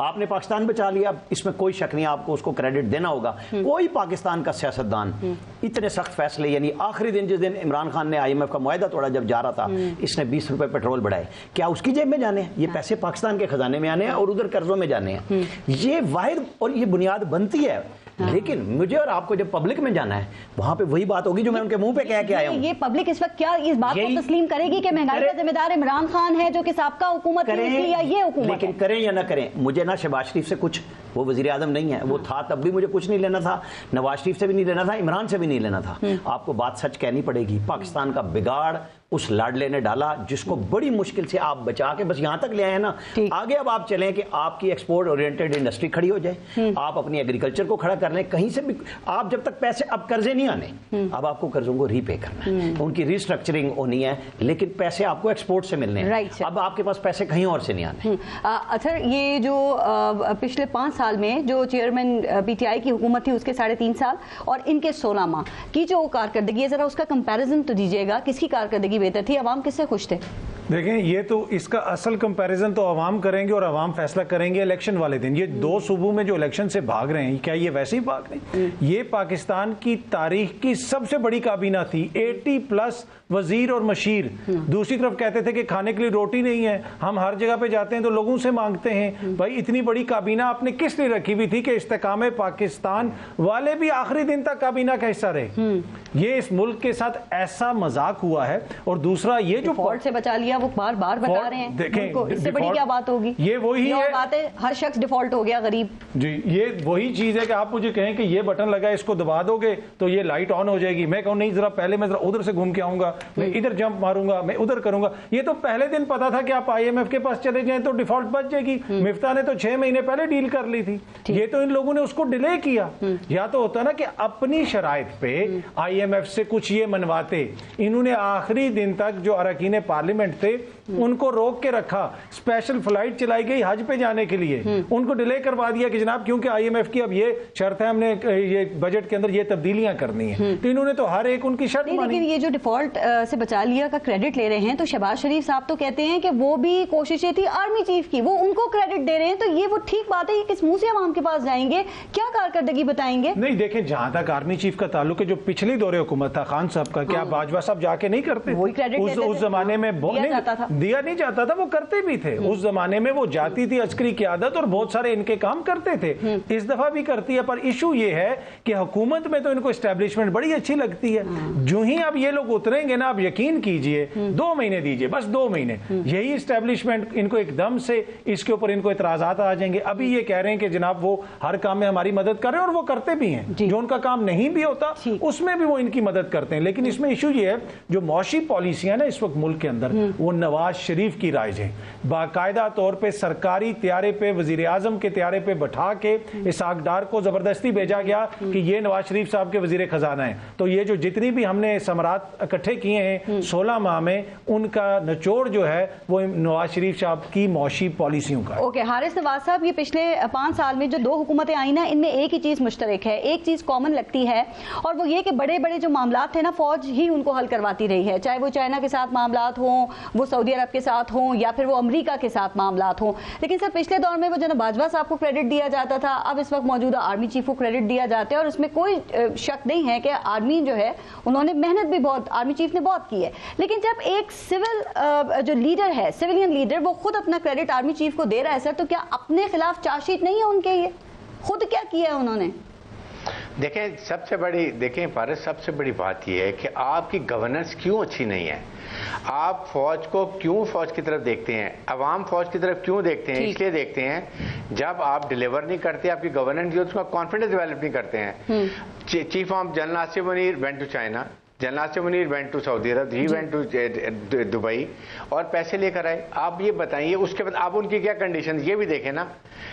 आपने पाकिस्तान बचा लिया, इसमें कोई शक नहीं, आपको उसको क्रेडिट देना होगा। कोई पाकिस्तान का सियासतदान इतने सख्त फैसले, यानी आखिरी दिन जिस दिन इमरान खान ने IMF का मुआहदा तोड़ा, जब जा रहा था, इसने 20 रुपए पेट्रोल बढ़ाए, क्या उसकी जेब में जाने हैं? ये पैसे पाकिस्तान के खजाने में आने हैं और उधर कर्जों में जाने हैं। ये वाहिद और ये बुनियाद बनती है। लेकिन मुझे और आपको जब पब्लिक में जाना है, वहां पे वही बात होगी जो मैं उनके मुंह पे कह के आया हूं। ये पब्लिक इस वक्त क्या इस बात को तस्लीम करेगी कि महंगाई का जिम्मेदार इमरान खान है, जो कि साबका हुकूमत थी, या ये हुकूमत? लेकिन करें या ना करें, मुझे ना शहबाज शरीफ से कुछ, वो वजीर आजम नहीं है, वो था तब भी मुझे कुछ नहीं लेना था, नवाज शरीफ से भी नहीं लेना था, इमरान से भी नहीं लेना था। आपको बात सच कहनी पड़ेगी। पाकिस्तान का बिगाड़ उस लाडले ने डाला, जिसको बड़ी मुश्किल से आप बचा के बस यहां तक ले आए ना। आगे अब आप चलें कि आपकी एक्सपोर्ट ओरिएंटेड इंडस्ट्री खड़ी हो जाए, आप अपनी एग्रीकल्चर को खड़ा कर लें, कहीं से भी आप जब तक पैसे, अब कर्जे नहीं आने, अब आपको कर्जों को रीपे करना है, उनकी रिस्ट्रक्चरिंग होनी है, लेकिन पैसे आपको एक्सपोर्ट से मिलने हैं। अब आपके पास पैसे कहीं और से नहीं आने। अच्छा, ये जो पिछले 5 साल में जो चेयरमैन PTI की हुकूमत थी, उसके 3.5 साल और इनके 16 माह की जो कारकर्दगी है, जरा उसका कंपैरिजन तो दीजिएगा। किसकी कारकर्दगी बेहतर थी? अवाम किससे खुश थे? देखें, ये तो इसका असल कंपैरिजन तो अवाम करेंगे और अवाम फैसला करेंगे इलेक्शन वाले दिन। ये 2 सूबों में जो इलेक्शन से भाग रहे हैं, क्या ये वैसे ही भाग रहे हैं? ये पाकिस्तान की तारीख की सबसे बड़ी काबीना थी, 80+ वजीर और मशीर। दूसरी तरफ कहते थे कि खाने के लिए रोटी नहीं है, हम हर जगह पे जाते हैं तो लोगों से मांगते हैं। भाई इतनी बड़ी काबीना आपने किस लिए रखी हुई थी कि इस्तेकाम पाकिस्तान वाले भी आखिरी दिन तक काबीना का हिस्सा रहे? ये इस मुल्क के साथ ऐसा मजाक हुआ है। और दूसरा ये जो फॉल्ट से बचा लिया, वो बार बार बता रहे हैं। देखें, इससे बड़ी क्या बात होगी? ये वही है बात है, हर शख्स डिफॉल्ट हो गया, गरीब जी। ये वही चीज है कि आप मुझे कहें कि ये बटन लगा, इसको दबा दोगे तो ये लाइट ऑन हो जाएगी। मैं कहूँ नहीं, जरा पहले मैं जरा उधर से घूम के आऊंगा, मैं इधर जंप मारूंगा, मैं उधर करूंगा। ये तो पहले दिन पता था कि आप IMF के पास चले जाएं तो डिफॉल्ट बच जाएगी। मिफ्ता ने तो 6 महीने पहले डील कर ली थी। ये तो इन लोगों ने उसको डिले किया। या तो होता ना कि अपनी शराइत पे IMF से कुछ ये मनवाते, इन्होंने आखिरी दिन तक जो अरकान पार्लियामेंट थे उनको रोक के रखा, स्पेशल फ्लाइट चलाई गई हज पे जाने के लिए, उनको डिले करवा दिया कि जनाब क्योंकि IMF की अब ये शर्त है, हमने ये बजट के अंदर ये तब्दीलियां करनी है। तो इन्होंने तो हर एक उनकी शर्त मानी। लेकिन ये जो डिफॉल्ट से बचा लिया का क्रेडिट ले रहे हैं, तो शहबाज शरीफ साहब तो कहते हैं कि वो भी कोशिशें थी आर्मी चीफ की, वो उनको क्रेडिट दे रहे हैं, तो ये वो ठीक बात है, ये किस मुंह से अवाम के पास जाएंगे, क्या कारकर्दगी बताएंगे? नहीं देखें, जहां तक आर्मी चीफ का ताल्लुक है, जो पिछली दौरे हुकूमत था खान साहब का, क्या बाजवा साहब जाके नहीं करते? वही क्रेडिट उस जमाने में दिया नहीं जाता था, वो करते भी थे। उस जमाने में वो जाती थी अस्करी क़यादत और बहुत सारे इनके काम करते थे, इस दफा भी करती है। पर इशू ये है कि हुकूमत में तो इनको एस्टेब्लिशमेंट बड़ी अच्छी लगती है, जो ही अब ये लोग उतरेंगे ना, आप यकीन कीजिए 2 महीने दीजिए, बस 2 महीने, यही एस्टेब्लिशमेंट इनको एकदम से इसके ऊपर इनको इतराजात आ जाएंगे। अभी ये कह रहे हैं कि जनाब वो हर काम में हमारी मदद कर रहे हैं, और वो करते भी हैं, जो उनका काम नहीं भी होता उसमें भी वो इनकी मदद करते हैं। लेकिन इसमें इशू ये है, जो मौशी पॉलिसियां ना इस वक्त मुल्क के अंदर, वो नवाज शरीफ की राइज है। बाकायदा तौर पे सरकारी त्यारे पे, वजीर आजम के त्यारे पे बैठा के इसहाक डार को जबरदस्ती भेजा गया कि ये नवाज शरीफ साहब के वजीर खजाना है। तो ये जो जितनी भी हमने समरात इकट्ठे किए हैं 16 माह में, उनका निचोड़ जो है वो नवाज शरीफ साहब की मौशी पॉलिसियों का। ओके, हारिस नवाज साहब, ये पिछले 5 साल में जो 2 हुकूमतें आई ना, इनमें एक ही चीज मुश्तरक है, एक चीज कॉमन लगती है, और वो ये कि बड़े बड़े जो मामला थे ना, फौज ही उनको हल करवाती रही है, चाहे वो चाइना के साथ मामलात हों, वो सऊदी अरब के साथ हों, या फिर वो अमेरिका के साथ मामलात हों। लेकिन सर पिछले दौर में वो जनाब बाजवा साहब को क्रेडिट दिया जाता था, अब इस वक्त मौजूदा आर्मी चीफ को क्रेडिट दिया जाता है, और उसमें कोई शक नहीं है कि आर्मी जो है उन्होंने मेहनत भी बहुत, आर्मी चीफ ने बहुत की है। लेकिन जब एक सिविल जो लीडर है, सिविलियन लीडर, वो खुद अपना क्रेडिट आर्मी चीफ को दे रहा है सर, तो क्या अपने खिलाफ चार्जशीट नहीं है उनके? ये खुद क्या किया है उन्होंने? देखें, पारस, सबसे बड़ी बात यह है कि आपकी गवर्नेंस क्यों अच्छी नहीं है। आप फौज को क्यों फौज की तरफ देखते हैं, अवाम फौज की तरफ क्यों देखते हैं? इसलिए देखते हैं जब आप डिलीवर नहीं करते, आपकी गवर्नेंस जो उसका कॉन्फिडेंस डेवलप नहीं करते हैं। Chief of general Asif Munir went to China, general Asif Munir went to Saudi Arab, he went to Dubai, और पैसे लेकर आए। आप ये बताइए उसके बाद आप उनकी क्या कंडीशन, ये भी देखें ना।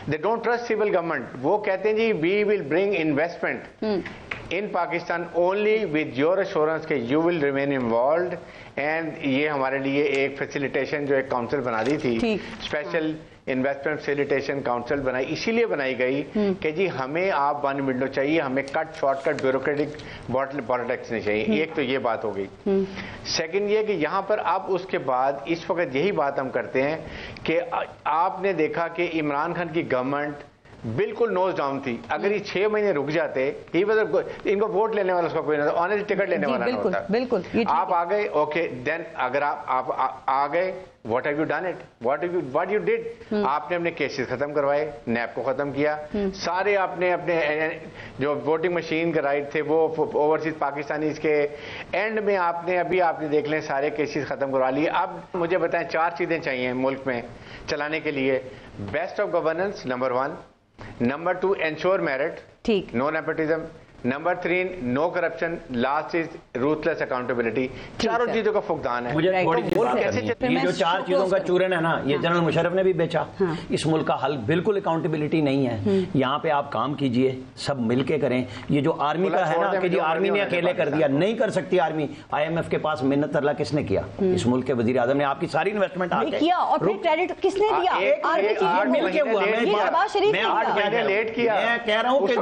They don't trust civil government. वो कहते हैं जी we will bring investment in Pakistan only with your assurance के you will remain involve. And ये हमारे लिए एक फैसिलिटेशन जो एक काउंसिल बना दी थी, स्पेशल इन्वेस्टमेंट फैसिलिटेशन काउंसिल बनाई, इसीलिए बनाई गई कि जी हमें आप 1 विंडो चाहिए, हमें कट शॉर्टकट ब्यूरोक्रेटिक पॉलिटिक्स नहीं चाहिए। एक तो ये बात हो गई। सेकंड ये कि यहाँ पर अब उसके बाद इस वक्त यही बात हम करते हैं कि आपने देखा कि इमरान खान की गवर्नमेंट बिल्कुल नोज डाउन थी। अगर ये 6 महीने रुक जाते, ही इनको वोट लेने वाला उसका कोई ना, ऑनेस्ट टिकट लेने वाला ना होता। बिल्कुल आप आ गए, ओके देन अगर आप आ गए, what have you done it, what you did, आपने अपने केसेस खत्म करवाए, नैप को खत्म किया, सारे आपने अपने जो वोटिंग मशीन के राइट थे वो ओवरसीज पाकिस्तानीज के एंड में आपने देख लें सारे केसेस खत्म करवा लिए। अब मुझे बताएं 4 चीजें चाहिए मुल्क में चलाने के लिए। Best of governance number 1, number 2 ensure merit, ठीक, no nepotism, number 3 no corruption, last is ruthless accountability. चारों चीजों का फुकदान है। मुझे थोड़ी सी बात करनी है। ये जो 4 चीजों का चूरन है ना, ये जनरल मुशर्रफ ने भी बेचा। इस मुल्क का हल बिल्कुल अकाउंटेबिलिटी नहीं है। यहाँ पे आप काम कीजिए, सब मिलके करें। ये जो आर्मी का है ना कि जी आर्मी ने अकेले कर दिया, नहीं कर सकती आर्मी। IMF के पास मिन्नत तरला किसने किया? इस मुल्क के वजीर आजम ने आपकी सारी इन्वेस्टमेंट किया, और फिर क्रेडिट किसने दिया? लेट किया। मैं कह रहा हूँ कि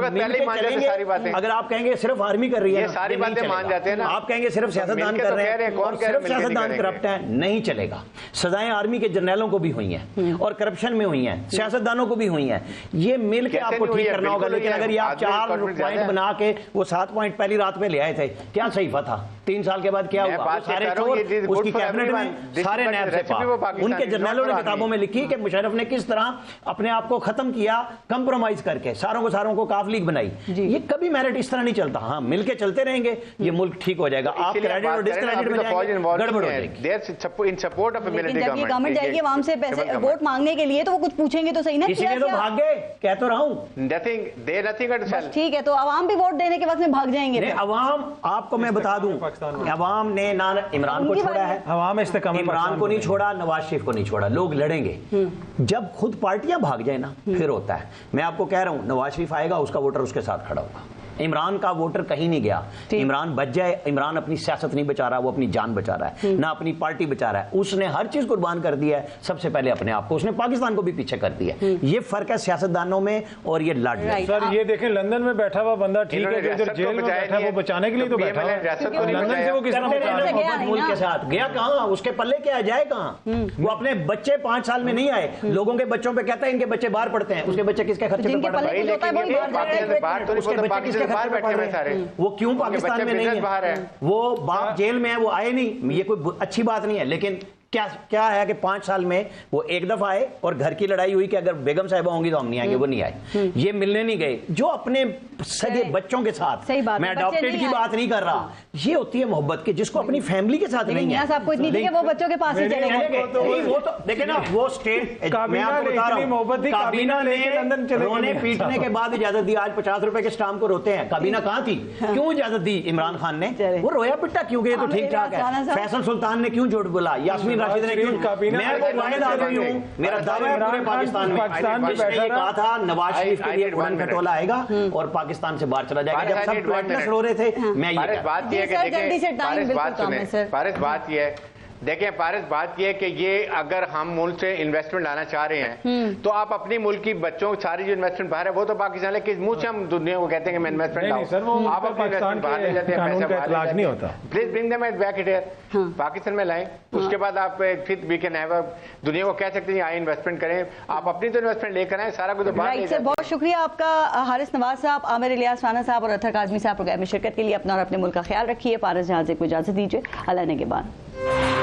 सारी बातें, अगर आप कहेंगे सिर्फ आर्मी कर रही है, सारी बातें मान जाते हैं ना। आप कहेंगे सिर्फ सियासतदान कर रहे हैं और सिर्फ सियासतदान करप्ट है, नहीं चलेगा। सजाएं आर्मी के जर्नलों को भी हुई हैं और करप्शन में हुई हैं, सियासतदानों को भी हुई हैं। ये मिल के आपको ठीक करना होगा। लेकिन अगर ये आप 4 पॉइंट बना के वो 7 पॉइंट पहली रात में ले आए थे, क्या सहीफा था? 3 साल के बाद क्या हुआ? सारे चोर उसकी कैबिनेट में सारे नैब से पास। उनके जर्नलों ने किताबों में लिखी कि मुशर्रफ ने किस तरह अपने आप को खत्म किया, कंप्रोमाइज करके सारों को काफ लीग बनाई। ये कभी मेरिट इस तरह नहीं चलता। हाँ, मिलके चलते रहेंगे, ये मुल्क ठीक हो जाएगा। आप क्रेडिट और डिस्क्रेडिट में जाएंगे, गड़बड़ हो जाएगी। इन सपोर्ट ऑफ मिलिट्री गवर्नमेंट। जब ये गवर्नमेंट जाएगी आवाम से पैसे वोट मांगने के लिए, तो वो कुछ पूछेंगे तो सही ना। इसीलिए तो भाग गए, कह तो रहा हूं। ठीक है, तो आवाम भी वोट देने के वक्त में भाग जाएंगे। अवाम, आपको मैं बता दूं, अवाम ने ना इमरान को छोड़ा है, इमरान को नहीं छोड़ा, नवाज शरीफ को नहीं छोड़ा। लोग लड़ेंगे जब खुद पार्टियां भाग जाए ना, फिर होता है। मैं आपको कह रहा हूं, नवाज शरीफ आएगा, उसका वोटर उसके साथ खड़ा होगा। इमरान का वोटर कहीं नहीं गया, इमरान बच जाए। इमरान अपनी सियासत नहीं बचा रहा, वो अपनी जान बचा रहा है, ना अपनी पार्टी बचा रहा है। उसने हर चीज कुर्बान कर दिया है, सबसे पहले अपने आप को। उसने पाकिस्तान को भी पीछे कर दिया। ये फर्क है सियासतदानों में और ये लड़ रहे हैं। सर ये देखें, लंदन में बैठा हुआ बंदा ठीक है, जो इधर जेल में बैठा है वो बचाने के लिए तो बैठा हुआ है। लंदन से वो किस तरह बचा रहा है? मोहब्बत मुल्क के साथ गया कहाँ? उसके पल्ले क्या जाए कहाँ? वो अपने बच्चे 5 साल में नहीं आए, लोगों के बच्चों पे कहता है इनके बच्चे बाहर पढ़ते हैं। उसके बच्चे किसके खर्चे पे पढ़ रहे हैं? उसके बच्चे किसके खर्चे पे पढ़ रहे हैं? वो क्यों पाकिस्तान में नहीं है? वो बाप जेल में है, वो आए नहीं। ये कोई अच्छी बात नहीं है, लेकिन क्या है कि 5 साल में वो एक दफा आए और घर की लड़ाई हुई कि अगर बेगम साहिबा होंगी तो हम नहीं आएंगे, वो नहीं आए। ये मिलने नहीं गए। जो अपने सगे बच्चों के साथ, मैं अडॉप्टेड की बात नहीं कर रहा, ये होती है मोहब्बत की, जिसको अपनी फैमिली के साथ नहीं है। आपको इतनी थी कि वो बच्चों के पास ही चले गए। वो तो देखे ना, वो स्टेट मैं आपको बता रहा हूं, काबीना ने रोने पीटने के बाद इजाजत दी। आज 50 रुपए के स्टाम्प को रोते हैं। काबीना कहां थी? क्यों इजाजत दी इमरान खान ने? वो रोया पिटा क्यों गए? तो ठीक ठाक है। फैसल सुल्तान ने क्यों झूठ बोला? यास्मीन राशिद ने क्यों? मैं वो वाहिद आदमी हूं, मेरा दावा है पूरे पाकिस्तान में जिसने ये कहा था नवाज शरीफ के लिए उड़न खटोला आएगा और पाकिस्तान से बाहर चला जाएगा। जब सब प्लेटलेस रो रहे थे, मैं ये बात ये है कि देखिए पारिस, बात ये है, देखें पारिस, बात यह है कि ये अगर हम मुल्क से इन्वेस्टमेंट लाना चाह रहे हैं तो आप अपनी मुल्क की बच्चों सारी जो इन्वेस्टमेंट बाहर है वो तो पाकिस्तान है। किस मुंह से हम दुनिया को कहते हैं कि मैं इन्वेस्टमेंट लाऊं? आप अपने इन्वेस्टमेंट बाहर ले जाते हैं, पैसा बाहर नहीं होता। Please bring them back here, Pakistan में लाएं। उसके बाद आप फिर वी कैन हैव दुनिया को कह सकते हैं आए इन्वेस्टमेंट करें। आप अपनी तो इन्वेस्टमेंट लेकर आए, सारा कुछ तो बाहर ले जाते हैं। बहुत शुक्रिया आपका हारिस नवाज साहब, आमिर इलियास राना साहब और अतहर काज़मी साहब प्रोग्राम में शिरकत के लिए। अपना और अपने मुल्क का ख्याल रखिए। पारस जहां से कोई इजाजत दीजिए। अल्लाह ने के बाद।